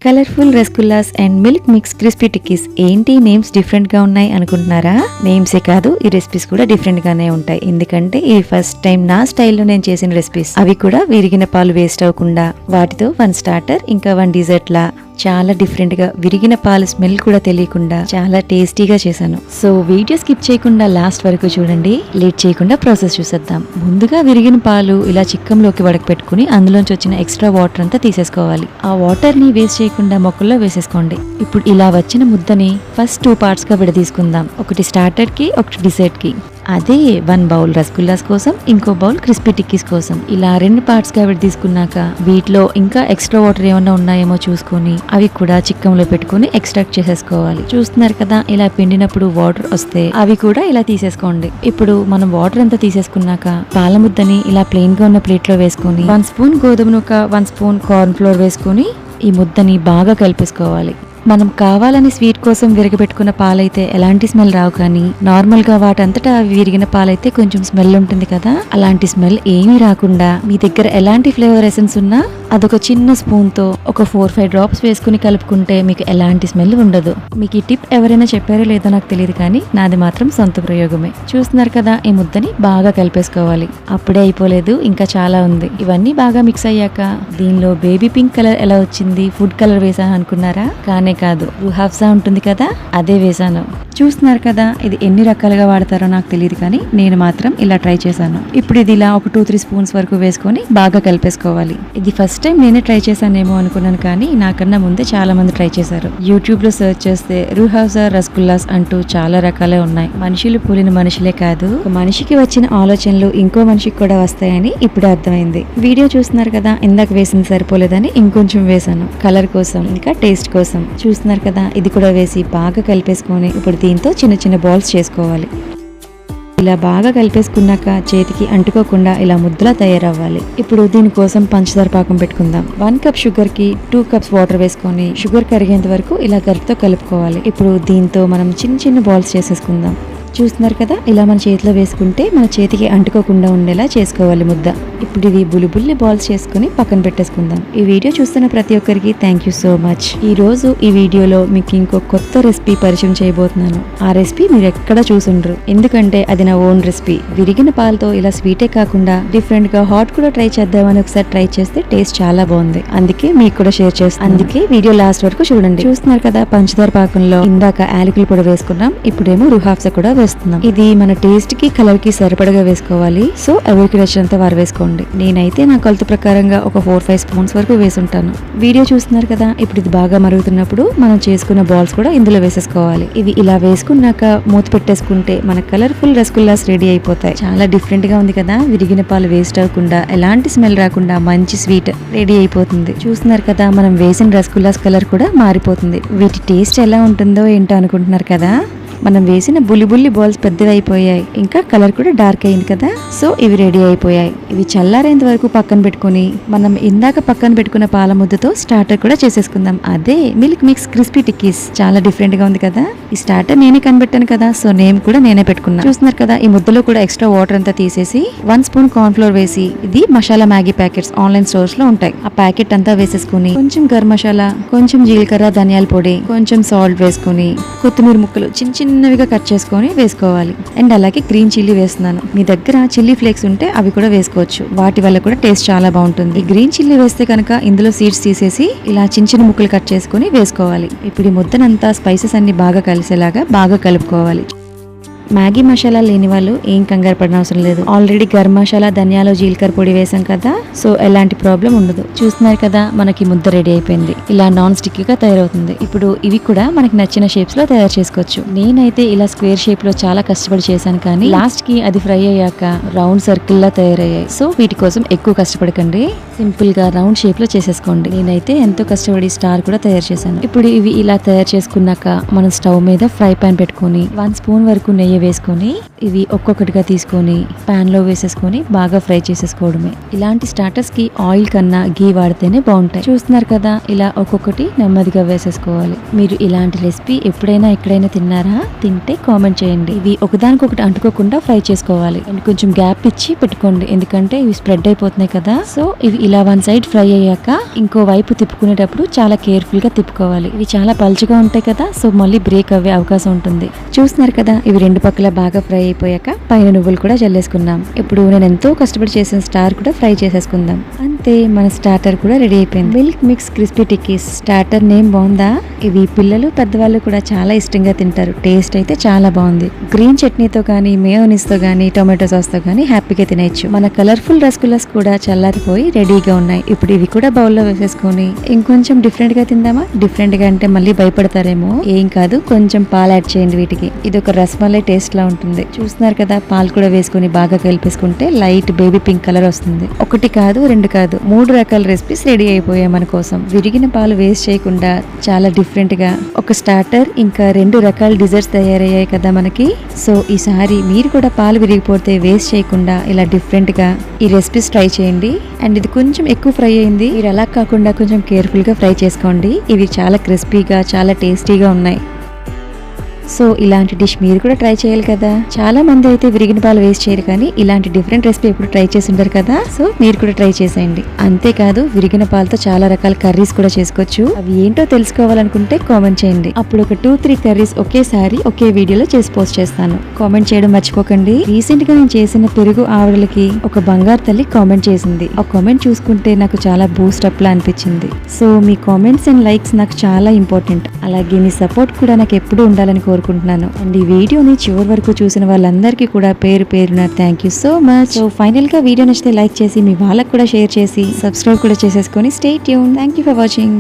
Colourful rasgullas and milk mix crispy tikkis. ఏంటి names different గా ఉన్నాయి అనుకుంటున్నారా? నేమ్సే కాదు, ఈ రెసిపీస్ కూడా డిఫరెంట్ గానే ఉంటాయి. ఎందుకంటే ఈ ఫస్ట్ టైం నా స్టైల్లో నేను చేసిన రెసిపీస్. అవి కూడా విరిగిన పాలు వేస్ట్ అవ్వకుండా వాటితో 1 స్టార్టర్ ఇంకా 1 డిజర్ట్ లా చాలా డిఫరెంట్ గా, విరిగిన పాల స్మెల్ కూడా తెలియకుండా చాలా టేస్టీగా చేశాను. సో వీడియో స్కిప్ చేయకుండా లాస్ట్ వరకు చూడండి. లేట్ చేయకుండా ప్రాసెస్ చూసేద్దాం. ముందుగా విరిగిన పాలు ఇలా చిక్కంలోకి వడకపెట్టుకుని అందులోంచి వచ్చిన ఎక్స్ట్రా వాటర్ అంతా తీసేసుకోవాలి. ఆ వాటర్ ని వేస్ట్ చేయకుండా మొక్కల్లో వేసేసుకోండి. ఇప్పుడు ఇలా వచ్చిన ముద్దని ఫస్ట్ 2 పార్ట్స్ గా విడదీసుకుందాం. ఒకటి స్టార్టర్ కి, ఒకటి డిజర్ట్ కి. అదే 1 బౌల్ రసగుల్లాస్ కోసం, ఇంకో బౌల్ క్రిస్పీ టిక్కీస్ కోసం. ఇలా 2 పార్ట్స్ గా తీసుకున్నాక వీటిలో ఇంకా ఎక్స్ట్రా వాటర్ ఏమన్నా ఉన్నాయేమో చూసుకొని అవి కూడా చిక్కంలో పెట్టుకుని ఎక్స్ట్రాక్ట్ చేసేసుకోవాలి. చూస్తున్నారు కదా, ఇలా పిండినప్పుడు వాటర్ వస్తే అవి కూడా ఇలా తీసేసుకోండి. ఇప్పుడు మనం వాటర్ అంతా తీసేసుకున్నాక పాల ముద్దని ఇలా ప్లెయిన్ గా ఉన్న ప్లేట్ లో వేసుకొని 1 స్పూన్ గోధుమ నూక, 1 స్పూన్ కార్న్ ఫ్లోర్ వేసుకొని ఈ ముద్దని బాగా కలిపేసుకోవాలి. మనం కావాలని స్వీట్ కోసం విరగబెట్టుకున్న పాలైతే ఎలాంటి స్మెల్ రావు, కానీ నార్మల్ గా వాటంతటా విరిగిన పాలైతే కొంచెం స్మెల్ ఉంటుంది కదా. అలాంటి స్మెల్ ఏమీ రాకుండా మీ దగ్గర ఎలాంటి ఫ్లేవర్ ఎసెన్స్ ఉన్నా అదొక చిన్న స్పూన్ తో ఒక 4-5 డ్రాప్స్ వేసుకుని కలుపుకుంటే మీకు ఎలాంటి స్మెల్ ఉండదు. మీకు ఈ టిప్ ఎవరైనా చెప్పారో లేదో నాకు తెలియదు, కానీ నాది మాత్రం సొంత ప్రయోగమే. చూస్తున్నారు కదా, ఈ ముద్దని బాగా కలిపేసుకోవాలి. అప్పుడే అయిపోలేదు, ఇంకా చాలా ఉంది. ఇవన్నీ బాగా మిక్స్ అయ్యాక దీనిలో బేబీ పింక్ కలర్ ఎలా వచ్చింది, ఫుడ్ కలర్ వేసాను అనుకున్నారా? కానీ కాదు, రుహాబ్జా ఉంటుంది కదా, అదే వేసాను. చూస్తున్నారు కదా, ఇది ఎన్ని రకాలుగా వాడతారో నాకు తెలియదు, కానీ నేను మాత్రం ఇలా ట్రై చేశాను. ఇప్పుడు ఇది ఇలా ఒక 2-3 స్పూన్స్ వరకు వేసుకొని బాగా కలిపేసుకోవాలి. ఇది ఫస్ట్ టైం నేనే ట్రై చేశానేమో అనుకున్నాను, కానీ నాకన్నా ముందే చాలా మంది ట్రై చేశారు. యూట్యూబ్ లో సెర్చ్ చేస్తే రుహాబ్జా రసగుల్లాస్ అంటూ చాలా రకాలే ఉన్నాయి. మనుషులు పోలిన మనుషులే కాదు, ఒక మనిషికి వచ్చిన ఆలోచనలు ఇంకో మనిషికి కూడా వస్తాయని ఇప్పుడు అర్థమైంది. వీడియో చూస్తున్నారు కదా, ఇందాక వేసింది సరిపోలేదని ఇంకొంచెం వేసాను, కలర్ కోసం ఇంకా టేస్ట్ కోసం. చూస్తున్నారు కదా, ఇది కూడా వేసి బాగా కలిపేసుకొని ఇప్పుడు దీంతో చిన్న చిన్న బాల్స్ చేసుకోవాలి. ఇలా బాగా కలిపేసుకున్నాక చేతికి అంటుకోకుండా ఇలా ముద్దలా తయారవ్వాలి. ఇప్పుడు దీనికోసం పంచదార పాకం పెట్టుకుందాం. 1 కప్ షుగర్ కి 2 కప్స్ వాటర్ వేసుకొని షుగర్ కరిగేంత వరకు ఇలా గరిటతో కలుపుకోవాలి. ఇప్పుడు దీంతో మనం చిన్న చిన్న బాల్స్ చేసేసుకుందాం. చూస్తున్నారు కదా, ఇలా మన చేతిలో వేసుకుంటే మన చేతికి అంటుకోకుండా ఉండేలా చేసుకోవాలి ముద్ద. ఇప్పుడు ఇవి బుల్లి బాల్స్ చేసుకుని పక్కన పెట్టేసుకుందాం. ఈ వీడియో చూస్తున్న ప్రతి ఒక్కరికి థ్యాంక్ యూ సో మచ్. ఈ రోజు ఈ వీడియోలో మీకు ఇంకో కొత్త రెసిపీ పరిచయం చేయబోతున్నాను. ఆ రెసిపీ మీరు ఎక్కడ చూసుండ్రు, ఎందుకంటే అది నా ఓన్ రెసిపీ. విరిగిన పాలతో ఇలా స్వీటే కాకుండా డిఫరెంట్ గా హాట్ కూడా ట్రై చేద్దామని ఒకసారి ట్రై చేస్తే టేస్ట్ చాలా బాగుంది. అందుకే మీకు కూడా షేర్ చేస్తాను. అందుకే వీడియో లాస్ట్ వరకు చూడండి. చూస్తున్నారు కదా, పంచదార పాకంలో ఇందాక యాలకుల పొడి వేసుకున్నాం, ఇప్పుడేమో రుహాబ్జా కూడా వేస్తున్నాం. ఇది మన టేస్ట్ కి కలర్ కి సరిపడగా వేసుకోవాలి. సో ఎవరికి నచ్చినంత వారు వేసుకోండి. నేనైతే నా కొలత ప్రకారంగా ఒక 4-5 స్పూన్స్ వరకు వేసుంటాను. వీడియో చూస్తున్నారు కదా, ఇప్పుడు ఇది బాగా మరుగుతున్నప్పుడు మనం చేసుకున్న బాల్స్ కూడా ఇందులో వేసేసుకోవాలి. ఇవి ఇలా వేసుకున్నాక మూత పెట్టేసుకుంటే మన కలర్ఫుల్ రసగుల్లాస్ రెడీ అయిపోతాయి. చాలా డిఫరెంట్ గా ఉంది కదా, విరిగిన పాలు వేస్ట్ అవ్వకుండా, ఎలాంటి స్మెల్ రాకుండా మంచి స్వీట్ రెడీ అయిపోతుంది. చూస్తున్నారు కదా, మనం వేసిన రసగుల్లాస్ కలర్ కూడా మారిపోతుంది. వీటి టేస్ట్ ఎలా ఉంటుందో ఏంటో అనుకుంటున్నారు కదా. మనం వేసిన బుల్లి బాల్స్ పెద్దవి అయిపోయాయి, ఇంకా కలర్ కూడా డార్క్ అయింది కదా. సో ఇవి రెడీ అయిపోయాయి. ఇవి చల్లారేంత వరకు పక్కన పెట్టుకుని మనం ఇందాక పక్కన పెట్టుకున్న పాల ముద్దతో స్టార్టర్ కూడా చేసేసుకుందాం. అదే మిల్క్ మిక్స్ క్రిస్పీ టిక్కీస్. చాలా డిఫరెంట్ గా ఉంది కదా. ఈ స్టార్టర్ నేనే కనిపెట్టాను కదా, సో నేమ్ కూడా నేనే పెట్టుకున్నా. చూస్తున్నారు కదా, ఈ ముద్దలో కూడా ఎక్స్ట్రా వాటర్ అంతా తీసేసి 1 స్పూన్ కార్న్ ఫ్లోర్ వేసి, ఇది masala Maggi packets online stores లో ఉంటాయి, ఆ ప్యాకెట్ అంతా వేసేసుకుని కొంచెం గరం మసాలా, కొంచెం జీలకర్ర ధనియాల పొడి, కొంచెం సాల్ట్ వేసుకుని కొత్తిమీర ముక్కలు చిన్నవిగా కట్ చేసుకొని వేసుకోవాలి. అండ్ అలాగే గ్రీన్ చిల్లీ వేస్తున్నాను. మీ దగ్గర చిల్లీ ఫ్లేక్స్ ఉంటే అవి కూడా వేసుకోవచ్చు, వాటి వల్ల కూడా టేస్ట్ చాలా బాగుంటుంది. ఈ గ్రీన్ చిల్లీ వేస్తే కనుక ఇందులో సీడ్స్ తీసేసి ఇలా చిన్న ముక్కలు కట్ చేసుకుని వేసుకోవాలి. ఇప్పుడు ఈ ముద్దనంతా స్పైసెస్ అన్ని బాగా కలిసేలాగా బాగా కలుపుకోవాలి. మ్యాగీ మసాలా లేని వాళ్ళు ఏం కంగారు పడిన అవసరం లేదు. ఆల్రెడీ గరం మసాలా, ధనియాలు, జీలకర్ర పొడి వేసాం కదా, సో ఎలాంటి ప్రాబ్లం ఉండదు. చూస్తున్నారు కదా, మనకి ముద్ద రెడీ అయిపోయింది. ఇలా నాన్ స్టిక్ గా తయారవుతుంది. ఇప్పుడు ఇవి కూడా మనకి నచ్చిన షేప్స్ లో తయారు చేసుకోవచ్చు. నేనైతే ఇలా స్క్వేర్ షేప్ లో చాలా కష్టపడి చేశాను, కానీ లాస్ట్ కి అది ఫ్రై అయ్యాక రౌండ్ సర్కిల్ లా తయారయ్యాయి. సో వీటి కోసం ఎక్కువ కష్టపడకండి, సింపుల్ గా రౌండ్ షేప్ లో చేసేసుకోండి. నేనైతే ఎంతో కష్టపడి స్టార్ కూడా తయారు చేశాను. ఇప్పుడు ఇవి ఇలా తయారు చేసుకున్నాక మనం స్టవ్ మీద ఫ్రై పాన్ పెట్టుకుని 1 స్పూన్ వరకు నెయ్యి నెయ్యి వేసుకొని ఇవి ఒక్కొక్కటిగా తీసుకొని పాన్ లో వేసేసుకొని బాగా ఫ్రై చేసేసుకోవడమే. ఇలాంటి స్టార్టర్స్ కి ఆయిల్ కన్నా గీ వాడితేనే బాగుంటాయి. చూస్తున్నారు కదా, ఇలా ఒక్కొక్కటి నెమ్మదిగా వేసేసుకోవాలి. మీరు ఇలాంటి రెసిపీ ఎప్పుడైనా ఎక్కడైనా తిన్నారా? తింటే కామెంట్ చేయండి. ఇవి ఒకదానికొకటి అంటుకోకుండా ఫ్రై చేసుకోవాలి అండ్ కొంచెం గ్యాప్ ఇచ్చి పెట్టుకోండి, ఎందుకంటే ఇవి స్ప్రెడ్ అయిపోతున్నాయి కదా. సో ఇవి ఇలా వన్ సైడ్ ఫ్రై అయ్యాక ఇంకో వైపు తిప్పుకునేటప్పుడు చాలా కేర్ఫుల్ గా తిప్పుకోవాలి. ఇవి చాలా పల్చగా ఉంటాయి కదా, సో మళ్ళీ బ్రేక్ అవ్వే అవకాశం ఉంటుంది. చూస్తున్నారు కదా, ఇవి రెండు పక్కల బాగా ఫ్రై అయిపోయాక పైన నువ్వులు కూడా జల్లేసుకున్నాం. ఇప్పుడు నేను ఎంతో కష్టపడి చేసిన స్టార్ కూడా ఫ్రై చేసేసుకుందాం. అంతే, మన స్టార్టర్ కూడా రెడీ అయిపోయింది. Milk mix crispy tikkis. Starter name బాగుందా? ఇవి పిల్లలు పెద్దవాళ్ళు కూడా చాలా ఇష్టంగా తింటారు. టేస్ట్ అయితే చాలా బాగుంది. గ్రీన్ చట్నీతో కానీ, మేయోనీస్ తో కానీ, టొమాటో సాస్ తో కానీ హ్యాపీగా తినేయచ్చు. మన కలర్ఫుల్ రసగుల్లాస్ కూడా చల్లారిపోయి రెడీగా ఉన్నాయి. ఇప్పుడు ఇవి కూడా బౌల్లో వేసేసుకొని ఇంకొంచెం డిఫరెంట్ గా తిందామా? డిఫరెంట్ గా అంటే మళ్ళీ భయపడతారేమో. ఏం కాదు, కొంచెం పాలు యాడ్ చేయండి వీటికి. ఇది ఒక రసమలై టేస్ట్ లా ఉంటుంది. చూస్తున్నారు కదా, పాలు కూడా వేసుకుని బాగా కలిపేసుకుంటే లైట్ బేబీ పింక్ కలర్ వస్తుంది. ఒకటి కాదు, రెండు కాదు, 3 రకాల రెసిపీస్ రెడీ అయిపోయాయి మన కోసం. విరిగిన పాలు వేస్ట్ చేయకుండా చాలా డిఫరెంట్ గా ఒక స్టార్టర్ ఇంకా 2 రకాల డిజర్ట్స్ తయారయ్యాయి కదా మనకి. సో ఈసారి మీరు కూడా పాలు విరిగిపోతే వేస్ట్ చేయకుండా ఇలా డిఫరెంట్ గా ఈ రెసిపీస్ ట్రై చేయండి. అండ్ ఇది కొంచెం ఎక్కువ ఫ్రై అయింది. మీరు అలా కాకుండా కొంచెం కేర్ఫుల్ గా ఫ్రై చేసుకోండి. ఇవి చాలా క్రిస్పీగా చాలా టేస్టీగా ఉన్నాయి. సో ఇలాంటి డిష్ మీరు కూడా ట్రై చేయాలి కదా. చాలా మంది అయితే విరిగిన పాలు వేస్ట్ చేయరు, కానీ ఇలాంటి డిఫరెంట్ రెసిపీ ఎప్పుడు ట్రై చేసి ఉంటారు కదా. సో మీరు కూడా ట్రై చేసేయండి. అంతేకాదు, విరిగిన పాలతో చాలా రకాల కర్రీస్ కూడా చేసుకోవచ్చు. అవి ఏంటో తెలుసుకోవాలనుకుంటే కామెంట్ చేయండి. అప్పుడు ఒక 2-3 కర్రీస్ ఒకేసారి ఒకే వీడియోలో చేసి పోస్ట్ చేస్తాను. కామెంట్ చేయడం మర్చిపోకండి. రీసెంట్ గా నేను చేసిన పెరుగు ఆవిడలకి ఒక బంగారు తల్లి కామెంట్ చేసింది. ఆ కామెంట్ చూసుకుంటే నాకు చాలా బూస్ట్ అప్ లా అనిపించింది. So me comments and likes నాకు చాలా ఇంపార్టెంట్. అలాగే మీ సపోర్ట్ కూడా నాకు ఎప్పుడు ఉండాలని కోరుకుంటున్నాను. అండ్ ఈ వీడియోని చివరి వరకు చూసిన వాళ్ళందరికీ కూడా పేరు పేరున thank you so much. So final గా వీడియో నచ్చితే లైక్ చేసి మీ వాళ్ళకు కూడా షేర్ చేసి సబ్స్క్రైబ్ కూడా చేసేసుకొని stay tune. Thank you for watching.